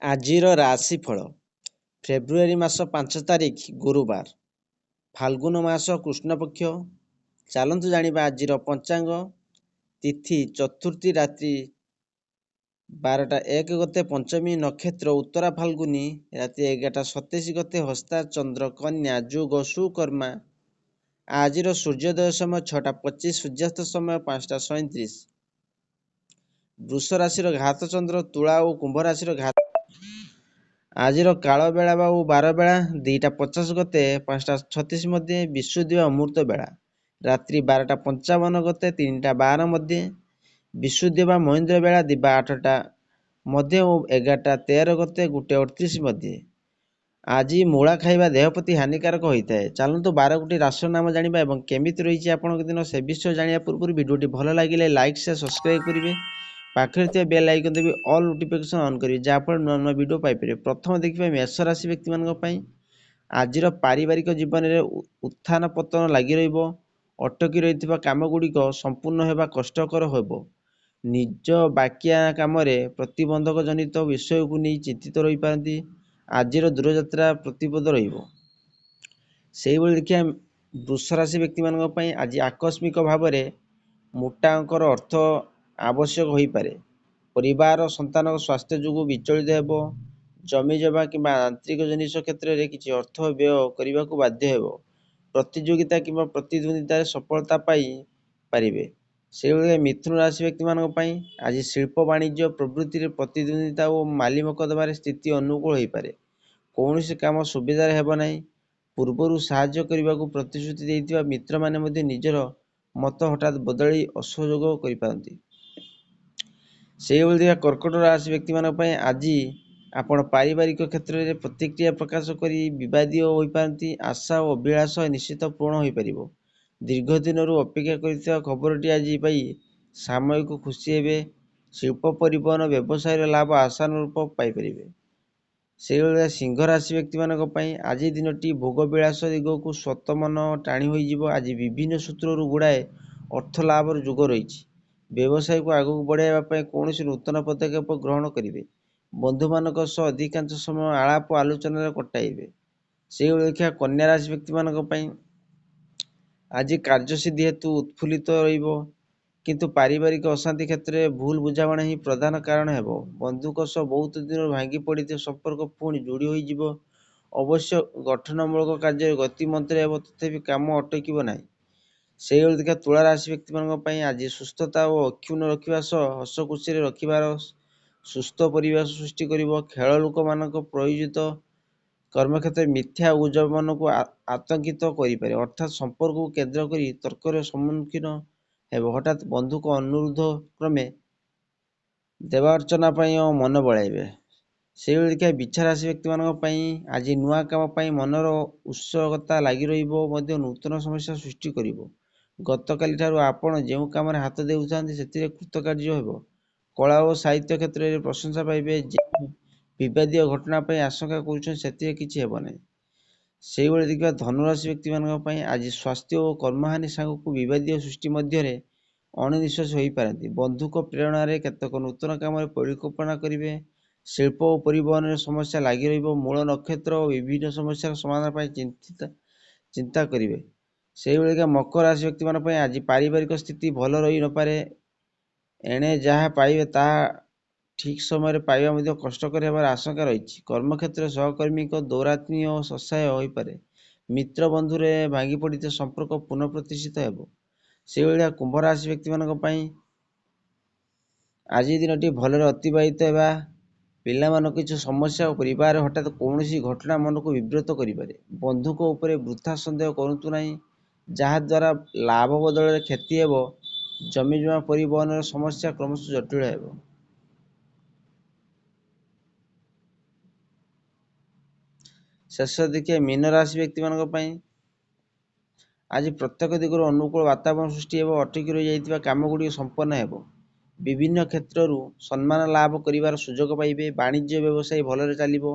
ଆଜିର ରାଶିଫଳ। ଫେବୃଆରୀ ମାସ 5 ତାରିଖ ଗୁରୁବାର, ଫାଲ୍ଗୁନ ମାସ କୃଷ୍ଣପକ୍ଷ। ଚାଲନ୍ତୁ ଜାଣିବା ଆଜିର ପଞ୍ଚାଙ୍ଗ। ତିଥି ଚତୁର୍ଥୀ ରାତ୍ରି 12ଟା 1 ଗତେ ପଞ୍ଚମୀ, ନକ୍ଷତ୍ର ଉତ୍ତରା ଫାଲ୍ଗୁନୀ ରାତି 11ଟା 27 ଗତେ ହସ୍ତା, ଚନ୍ଦ୍ର କନ୍ୟା, ଯୋଗ ସୁକର୍ମା। ଆଜିର ସୂର୍ଯ୍ୟୋଦୟ ସମୟ 6ଟା 25, ସୂର୍ଯ୍ୟାସ୍ତ ସମୟ 5ଟା 37। ବୃଷ ରାଶିର ଘାତ ଚନ୍ଦ୍ର, ତୁଳା ଓ କୁମ୍ଭ ରାଶିର ଘାତ। ଆଜିର କାଳ ବେଳା ବା 12 ବେଳା 2ଟା 50 ଗତେ 5ଟା 36 ମଧ୍ୟରେ, ବିଶୁଦ୍ଧି ବା ଅମୃତ ବେଳା ରାତ୍ରି 12ଟା 55 ଗତେ 3ଟା 12 ମଧ୍ୟରେ, ବିଶୁଦ୍ଧି ବା ମହେନ୍ଦ୍ର ବେଳା ଦିବା 8ଟା ମଧ୍ୟ ଓ 11ଟା 13 ଗତେ 1:38 ମଧ୍ୟରେ। ଆଜି ମୂଳା ଖାଇବା ଦେହ ପ୍ରତି ହାନିକାରକ ହୋଇଥାଏ। ଚାଲନ୍ତୁ 12ଗୋଟି ରାଶିର ନାମ ଜାଣିବା ଏବଂ କେମିତି ରହିଛି ଆପଣଙ୍କ ଦିନ ସେ ବିଷୟ ଜାଣିବା ପୂର୍ବରୁ ଭିଡ଼ିଓଟି ଭଲ ଲାଗିଲେ ଲାଇକ୍ ସେୟାର ସବସ୍କ୍ରାଇବ୍ କରିବେ। ପାଖରେ ଥିବା ବେଲ୍ ଆଇକନ୍ ଦେବି ଅଲ୍ ନୋଟିଫିକେସନ୍ ଅନ୍ କରିବେ, ଯାହାଫଳରେ ନୂଆ ନୂଆ ଭିଡ଼ିଓ ପାଇପାରିବେ। ପ୍ରଥମ ଦେଖିବା ମେଷ ରାଶି ବ୍ୟକ୍ତିମାନଙ୍କ ପାଇଁ। ଆଜିର ପାରିବାରିକ ଜୀବନରେ ଉତ୍ଥାନ ପତନ ଲାଗି ରହିବ। ଅଟକି ରହିଥିବା କାମଗୁଡ଼ିକ ସମ୍ପୂର୍ଣ୍ଣ ହେବା କଷ୍ଟକର ହେବ। ନିଜ ବାକିଆ କାମରେ ପ୍ରତିବନ୍ଧକ ଜନିତ ବିଷୟକୁ ନେଇ ଚିନ୍ତିତ ରହିପାରନ୍ତି। ଆଜିର ଦୂରଯାତ୍ରା ପ୍ରତିପଦ ରହିବ। ସେହିଭଳି ଦେଖିବା ବୃଷ ରାଶି ବ୍ୟକ୍ତିମାନଙ୍କ ପାଇଁ ଆଜି ଆକସ୍ମିକ ଭାବରେ ମୋଟା ଅଙ୍କର ଅର୍ଥ ଆବଶ୍ୟକ ହୋଇପାରେ। ପରିବାର ସନ୍ତାନଙ୍କ ସ୍ୱାସ୍ଥ୍ୟ ଯୋଗୁଁ ବିଚଳିତ ହେବ। ଜମି ଜମା କିମ୍ବା ଆନ୍ତରିକ ଜିନିଷ କ୍ଷେତ୍ରରେ କିଛି ଅର୍ଥ ବ୍ୟୟ କରିବାକୁ ବାଧ୍ୟ ହେବ। ପ୍ରତିଯୋଗିତା କିମ୍ବା ପ୍ରତିଦ୍ୱନ୍ଦିତାରେ ସଫଳତା ପାଇ ପାରିବେ। ସେହିଭଳି ମିଥୁନ ରାଶି ବ୍ୟକ୍ତିମାନଙ୍କ ପାଇଁ ଆଜି ଶିଳ୍ପ ବାଣିଜ୍ୟ ପ୍ରବୃତ୍ତିରେ ପ୍ରତିଦ୍ୱନ୍ଦିତା ଓ ମାଲି ମକଦ୍ଦମାରେ ସ୍ଥିତି ଅନୁକୂଳ ହୋଇପାରେ। କୌଣସି କାମ ସୁବିଧାରେ ହେବ ନାହିଁ। ପୂର୍ବରୁ ସାହାଯ୍ୟ କରିବାକୁ ପ୍ରତିଶ୍ରୁତି ଦେଇଥିବା ମିତ୍ରମାନେ ମଧ୍ୟ ନିଜର ମତ ହଠାତ୍ ବଦଳାଇ ଅସହଯୋଗ କରିପାରନ୍ତି। ସେହିଭଳି କର୍କଟ ରାଶି ବ୍ୟକ୍ତିମାନଙ୍କ ପାଇଁ ଆଜି ଆପଣ ପାରିବାରିକ କ୍ଷେତ୍ରରେ ପ୍ରତିକ୍ରିୟା ପ୍ରକାଶ କରି ବିବାଦୀୟ ହୋଇପାରନ୍ତି। ଆଶା ଓ ଅଭିଳାଷ ନିଶ୍ଚିତ ପୂରଣ ହୋଇପାରିବ। ଦୀର୍ଘ ଦିନରୁ ଅପେକ୍ଷା କରିଥିବା ଖବରଟି ଆଜି ପାଇ ସାମୟିକ ଖୁସି ହେବେ। ଶିଳ୍ପ ପରିବହନ ବ୍ୟବସାୟର ଲାଭ ଆଶାନୁରୂପ ପାଇପାରିବେ। ସେହିଭଳି ସିଂହ ରାଶି ବ୍ୟକ୍ତିମାନଙ୍କ ପାଇଁ ଆଜି ଦିନଟି ଭୋଗ ବିଳାସ ଦିଗକୁ ସ୍ୱତଃ ମନ ଟାଣି ହୋଇଯିବ। ଆଜି ବିଭିନ୍ନ ସୂତ୍ରରୁ ଗୁଡ଼ାଏ ଅର୍ଥ ଲାଭର ଯୋଗ ରହିଛି। ବ୍ୟବସାୟକୁ ଆଗକୁ ବଢ଼ାଇବା ପାଇଁ କୌଣସି ନୂତନ ପଦକ୍ଷେପ ଗ୍ରହଣ କରିବେ। ବନ୍ଧୁମାନଙ୍କ ସହ ଅଧିକାଂଶ ସମୟ ଆଳାପ ଆଲୋଚନାରେ କଟାଇବେ। ସେହିଭଳି ଦେଖିବା କନ୍ୟା ରାଶି ବ୍ୟକ୍ତିମାନଙ୍କ ପାଇଁ ଆଜି କାର୍ଯ୍ୟସିଦ୍ଧି ହେତୁ ଉତ୍ଫୁଲ୍ଲିତ ରହିବ, କିନ୍ତୁ ପାରିବାରିକ ଅଶାନ୍ତି କ୍ଷେତ୍ରରେ ଭୁଲ ବୁଝାମଣା ହିଁ ପ୍ରଧାନ କାରଣ ହେବ। ବନ୍ଧୁଙ୍କ ସହ ବହୁତ ଦିନରୁ ଭାଙ୍ଗି ପଡ଼ିଥିବା ସମ୍ପର୍କ ପୁଣି ଯୋଡ଼ି ହୋଇଯିବ। ଅବଶ୍ୟ ଗଠନମୂଳକ କାର୍ଯ୍ୟରେ ଗତି ମନ୍ଥର ହେବ, ତଥାପି କାମ ଅଟକିବ ନାହିଁ। ସେହିଭଳି ଦେଖିବା ତୁଳା ରାଶି ବ୍ୟକ୍ତିମାନଙ୍କ ପାଇଁ ଆଜି ସୁସ୍ଥତା ଓ ଅକ୍ଷୁଣ୍ଣ ରଖିବା ସହ ହସ ଖୁସିରେ ରଖିବାର ସୁସ୍ଥ ପରିବେଶ ସୃଷ୍ଟି କରିବ। ଖେଳ ଲୋକମାନଙ୍କ ପ୍ରୟୋଜିତ କର୍ମକ୍ଷେତ୍ରରେ ମିଥ୍ୟା ଓ ଗୁଜବ ମନକୁ ଆତଙ୍କିତ କରିପାରେ, ଅର୍ଥାତ୍ ସମ୍ପର୍କକୁ କେନ୍ଦ୍ର କରି ତର୍କର ସମ୍ମୁଖୀନ ହେବ। ହଠାତ୍ ବନ୍ଧୁଙ୍କ ଅନୁରୋଧ କ୍ରମେ ଦେବା ଅର୍ଚ୍ଚନା ପାଇଁ ମନ ବଳାଇବେ। ସେହିଭଳି ଦେଖିବା ବିଛା ରାଶି ବ୍ୟକ୍ତିମାନଙ୍କ ପାଇଁ ଆଜି ନୂଆ କାମ ପାଇଁ ମନର ଉତ୍ସୁକତା ଲାଗି ରହିବ ମଧ୍ୟ ନୂତନ ସମସ୍ୟା ସୃଷ୍ଟି କରିବ। ଗତକାଲି ଠାରୁ ଆପଣ ଯେଉଁ କାମରେ ହାତ ଦେଉଥାନ୍ତି ସେଥିରେ କୃତକାର୍ଯ୍ୟ ହେବ। କଳା ଓ ସାହିତ୍ୟ କ୍ଷେତ୍ରରେ ପ୍ରଶଂସା ପାଇବେ। ଯେଉଁ ବିବାଦୀୟ ଘଟଣା ପାଇଁ ଆଶଙ୍କା କରୁଛନ୍ତି ସେଥିରେ କିଛି ହେବ ନାହିଁ। ସେହିଭଳି ଦେଖିବା ଧନୁରାଶି ବ୍ୟକ୍ତିମାନଙ୍କ ପାଇଁ ଆଜି ସ୍ୱାସ୍ଥ୍ୟ ଓ କର୍ମହାନି ସାଙ୍ଗକୁ ବିବାଦୀୟ ସୃଷ୍ଟି ମଧ୍ୟରେ ଅଣନିଶ୍ୱାସୀ ହୋଇପାରନ୍ତି। ବନ୍ଧୁଙ୍କ ପ୍ରେରଣାରେ କେତେକ ନୂତନ କାମରେ ପରିକଳ୍ପନା କରିବେ। ଶିଳ୍ପ ଓ ପରିବହନରେ ସମସ୍ୟା ଲାଗି ରହିବ। ମୂଳ ନକ୍ଷତ୍ର ଓ ବିଭିନ୍ନ ସମସ୍ୟାର ସମାଧାନ ପାଇଁ ଚିନ୍ତା କରିବେ। ସେହିଭଳି ମକର ରାଶି ବ୍ୟକ୍ତିମାନଙ୍କ ପାଇଁ ଆଜି ପାରିବାରିକ ସ୍ଥିତି ଭଲ ରହି ନପାରେ। ଏଣେ ଯାହା ପାଇବେ ତାହା ଠିକ୍ ସମୟରେ ପାଇବା ମଧ୍ୟ କଷ୍ଟକର ହେବାର ଆଶଙ୍କା ରହିଛି। କର୍ମକ୍ଷେତ୍ରରେ ସହକର୍ମୀଙ୍କ ଦୌରାତ୍ମ୍ୟ ସହାୟ ହୋଇପାରେ। ମିତ୍ର ବନ୍ଧୁରେ ଭାଙ୍ଗି ପଡ଼ିଥିବା ସମ୍ପର୍କ ପୁନଃ ପ୍ରତିଷ୍ଠିତ ହେବ। ସେହିଭଳିଆ କୁମ୍ଭ ରାଶି ବ୍ୟକ୍ତିମାନଙ୍କ ପାଇଁ ଆଜି ଦିନଟି ଭଲରେ ଅତିବାହିତ ହେବା। ପିଲାମାନଙ୍କ କିଛି ସମସ୍ୟା ଓ ପରିବାରରେ ହଠାତ୍ କୌଣସି ଘଟଣା ମନକୁ ବିବ୍ରତ କରିପାରେ। ବନ୍ଧୁଙ୍କ ଉପରେ ବୃଥା ସନ୍ଦେହ କରନ୍ତୁ ନାହିଁ, ଯାହାଦ୍ୱାରା ଲାଭ ବଦଳରେ କ୍ଷତି ହେବ। ଜମିଜମା ପରିବହନର ସମସ୍ୟା କ୍ରମଶଃ ଜଟିଳ ହେବ। ଶେଷ ଦେଖିବା ମୀନ ରାଶି ବ୍ୟକ୍ତିମାନଙ୍କ ପାଇଁ ଆଜି ପ୍ରତ୍ୟେକ ଦିଗରୁ ଅନୁକୂଳ ବାତାବରଣ ସୃଷ୍ଟି ହେବ। ଅଟକି ରହିଯାଇଥିବା କାମଗୁଡ଼ିକ ସମ୍ପନ୍ନ ହେବ। ବିଭିନ୍ନ କ୍ଷେତ୍ରରୁ ସମ୍ମାନ ଲାଭ କରିବାର ସୁଯୋଗ ପାଇବେ। ବାଣିଜ୍ୟ ବ୍ୟବସାୟ ଭଲରେ ଚାଲିବ।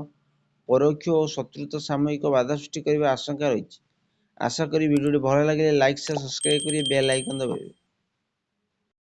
ପରୋକ୍ଷ ଓ ଶତ୍ରୁତା ସାମୟିକ ବାଧା ସୃଷ୍ଟି କରିବାର ଆଶଙ୍କା ରହିଛି। ଆଶା କରି ଭିଡ଼ିଓଟି ଭଲ ଲାଗିଲେ ଲାଇକ୍ ସେୟାର ସବସ୍କ୍ରାଇବ୍ କରି ବେଲ୍ ଆଇକନ୍ ଦବାଇବେ।